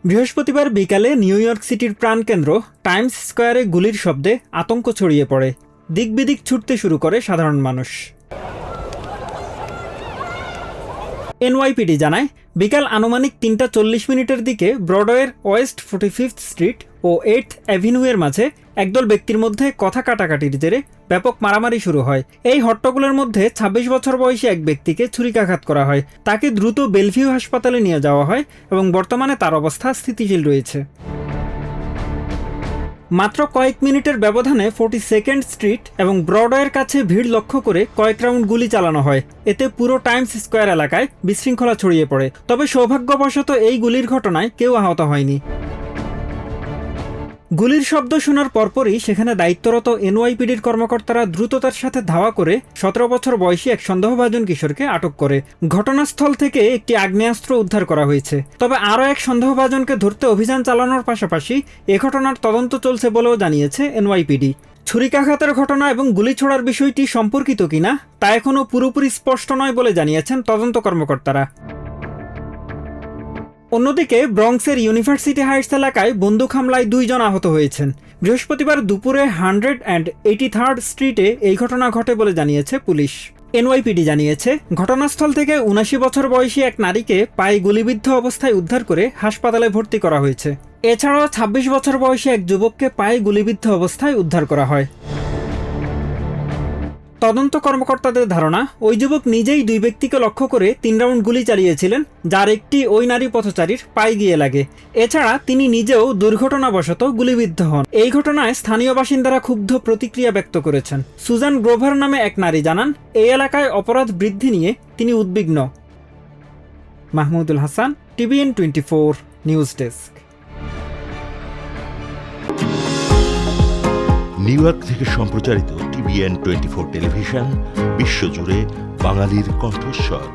বৃহস্পতিবার বিকালে new York সিটির প্রাণকেন্দ্র টাইমস স্কোয়ারে গুলির শব্দে আতঙ্ক ছড়িয়ে পড়ে। দিকবিদিক ছুটতে শুরু করে সাধারণ মানুষ। এনওয়াইপিডি জানায়, বিকাল আনুমানিক ৩টা ৪০ দিকে ব্রডওয়ের ওয়েস্ট 45th স্ট্রিট ও 8th অ্যাভিনিউয়ের মাঝে একদল ব্যক্তির মধ্যে কথা কাটাকাটির জেরে ব্যাপক মারামারি শুরু হয়। এই হট্টগোলের মধ্যে ২৬ বছর বয়সী এক ব্যক্তিকে ছুরিকাঘাত করা হয়। তাকে দ্রুত বেলভিউ হাসপাতালে নিয়ে যাওয়া হয় এবং বর্তমানে তার অবস্থা স্থিতিশীল রয়েছে। মাত্র কয়েক মিনিটের ব্যবধানে 42nd স্ট্রিট এবং ব্রডওয়ের কাছে ভিড় লক্ষ্য করে কয়েক রাউন্ড গুলি চালানো হয়। এতে পুরো টাইমস স্কোয়ার এলাকায় বিশৃঙ্খলা ছড়িয়ে পড়ে। তবে সৌভাগ্যবশত এই গুলির ঘটনায় কেউ আহত হয়নি। গুলির শব্দ শোনার পরপরই সেখানে দায়িত্বরত এনওয়াইপিডির কর্মকর্তারা দ্রুততার সাথে ধাওয়া করে ১৭ বছর বয়সী এক সন্দেহভাজন কিশোরকে আটক করে। ঘটনাস্থল থেকে একটি আগ্নেয়াস্ত্র উদ্ধার করা হয়েছে। তবে আরও এক সন্দেহভাজনকে ধরতে অভিযান চালানোর পাশাপাশি এ ঘটনার তদন্ত চলছে বলেও জানিয়েছে এনওয়াইপিডি। ছুরিকাঘাতের ঘটনা এবং গুলি ছোড়ার বিষয়টি সম্পর্কিত কিনা তা এখনও পুরোপুরি স্পষ্ট নয় বলে জানিয়েছেন তদন্ত কর্মকর্তারা। অন্যদিকে ব্রঙ্কসের ইউনিভার্সিটি হাইটস এলাকায় বন্দুক হামলায় ২ জন আহত হয়েছেন। বৃহস্পতিবার দুপুরে 183rd স্ট্রিটে এই ঘটনা ঘটে বলে জানিয়েছে পুলিশ। এনওয়াইপিডি জানিয়েছে, ঘটনাস্থল থেকে ৭৯ বছর বয়সী এক নারীকে পায়ে গুলিবিদ্ধ অবস্থায় উদ্ধার করে হাসপাতালে ভর্তি করা হয়েছে। এছাড়াও ২৬ বছর বয়সী এক যুবককে পায়ে গুলিবিদ্ধ অবস্থায় উদ্ধার করা হয়। তদন্ত কর্মকর্তাদের ধারণা, ওই যুবক নিজেই ২ ব্যক্তিকে লক্ষ্য করে ৩ রাউন্ড গুলি চালিয়েছিলেন, যার একটি ওই নারী পথচারীর পায়ে গিয়ে লাগে। এছাড়া তিনি নিজেও দুর্ঘটনাবশত গুলিবিদ্ধ হন। এই ঘটনায় স্থানীয় বাসিন্দারা ক্ষুব্ধ প্রতিক্রিয়া ব্যক্ত করেছেন। সুজান গ্রোভার নামে এক নারী জানান, এই এলাকায় অপরাধ বৃদ্ধি নিয়ে তিনি উদ্বিগ্ন। Mahmudul Hasan, TVN 24 news desk. New York থেকে সম্প্রচারিত TVN 24 টেলিভিশন বিশ্বজুড়ে বাঙালির কণ্ঠস্বর।